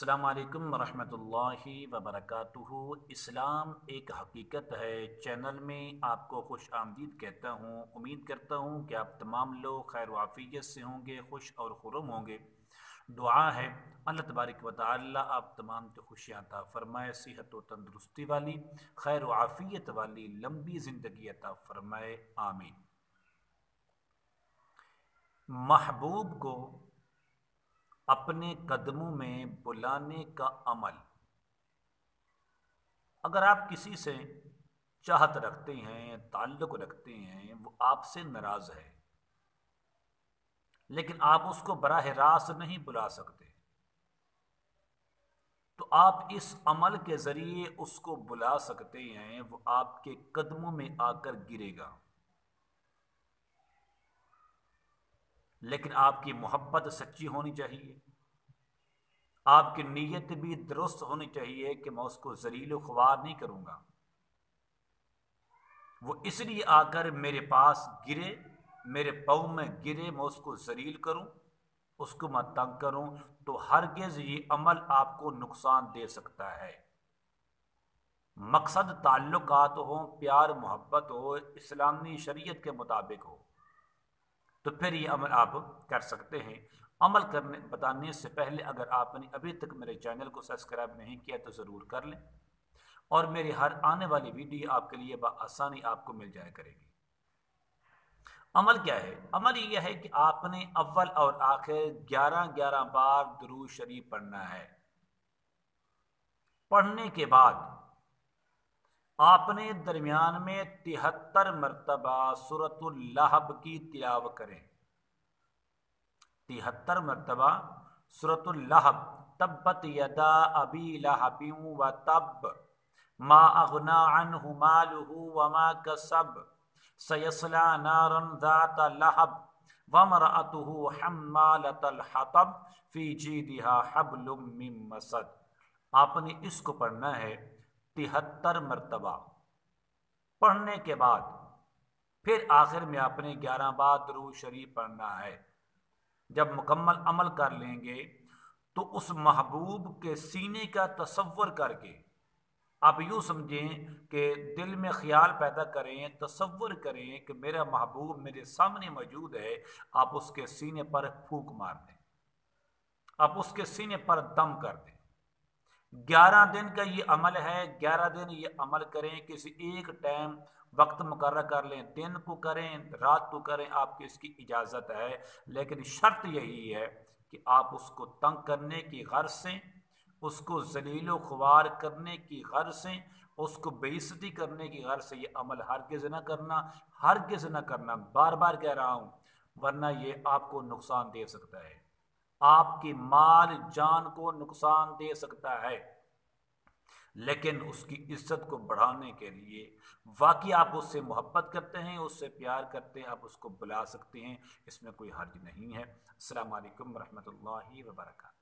अस्सलाम वालेकुम वरहमतुल्लाहि वबरकातुहू। इस्लाम एक हकीकत है चैनल में आपको खुश आमदीद कहता हूँ। उम्मीद करता हूँ कि आप तमाम लोग खैर वाफ़ियत से होंगे, खुश और खुर्रम होंगे। दुआ है अल्लाह तबारक व तआला आप तमाम को खुशियाँ अता फरमाए, सेहत व तंदरुस्ती वाली, खैर व आफ़ियत वाली लंबी ज़िंदगी अता फरमाए, आमीन। महबूब को अपने कदमों में बुलाने का अमल। अगर आप किसी से चाहत रखते हैं, ताल्लुक़ रखते हैं, वो आपसे नाराज़ है, लेकिन आप उसको बराह रास्त नहीं बुला सकते, तो आप इस अमल के ज़रिए उसको बुला सकते हैं। वो आपके कदमों में आकर गिरेगा, लेकिन आपकी मोहब्बत सच्ची होनी चाहिए, आपकी नीयत भी दुरुस्त होनी चाहिए कि मैं उसको ज़लील ख्वार नहीं करूँगा। वो इसलिए आकर मेरे पास गिरे, मेरे पाँव में गिरे, मैं उसको ज़लील करूँ, उसको मैं तंग करूँ, तो हरगिज़ ये अमल आपको नुकसान दे सकता है। मकसद ताल्लुकात हो, प्यार मोहब्बत हो, इस्लामी शरीयत के मुताबिक हो, तो फिर ये अमल आप कर सकते हैं। अमल करने बताने से पहले अगर आपने अभी तक मेरे चैनल को सब्सक्राइब नहीं किया तो ज़रूर कर लें, और मेरी हर आने वाली वीडियो आपके लिए बआसानी आपको मिल जाया करेगी। अमल क्या है? अमल यह है कि आपने अव्वल और आखिर 11-11 बार दुरूद शरीफ पढ़ना है। पढ़ने के बाद आपने दरमियान में 73 मरतबा सूरतुल लहब की तिलावत करें। 73 मरतबा सूरतुल लहब, तब्बत यदा अबी लहबिन व तब, मा अगना अन्हु मालुहु व मा कसब, सयस्ला नारन ज़ात लहब वमरअतुहु हम्मालतल हतब फी जीदिहा हब्लुम मिन मसद। आपने इसको पढ़ना है 73 मरतबा। पढ़ने के बाद फिर आखिर में आपने 11 बार दुरूद शरीफ पढ़ना है। जब मुकम्मल अमल कर लेंगे तो उस महबूब के सीने का तसव्वुर करके, आप यूँ समझें कि दिल में ख्याल पैदा करें, तसव्वुर करें कि मेरा महबूब मेरे सामने मौजूद है। आप उसके सीने पर फूंक मार दें, आप उसके सीने पर दम कर दें। 11 दिन का ये अमल है, 11 दिन ये अमल करें। किसी एक टाइम वक्त मुकर्रर कर लें, दिन को करें, रात को करें, आपकी इसकी इजाज़त है, लेकिन शर्त यही है कि आप उसको तंग करने की गर्ज से, उसको जलीलो ख्वार करने की गर्ज से, उसको बेइज्जती करने की गर्ज से ये अमल हरगिज़ न करना, हरगिज़ न करना। बार बार कह रहा हूँ, वरना ये आपको नुकसान दे सकता है, आपकी माल जान को नुकसान दे सकता है। लेकिन उसकी इज्जत को बढ़ाने के लिए वाकई आप उससे मोहब्बत करते हैं, उससे प्यार करते हैं, आप उसको बुला सकते हैं, इसमें कोई हर्ज नहीं है। अस्सलाम वालेकुम रहमतुल्लाहि व बरकातहू।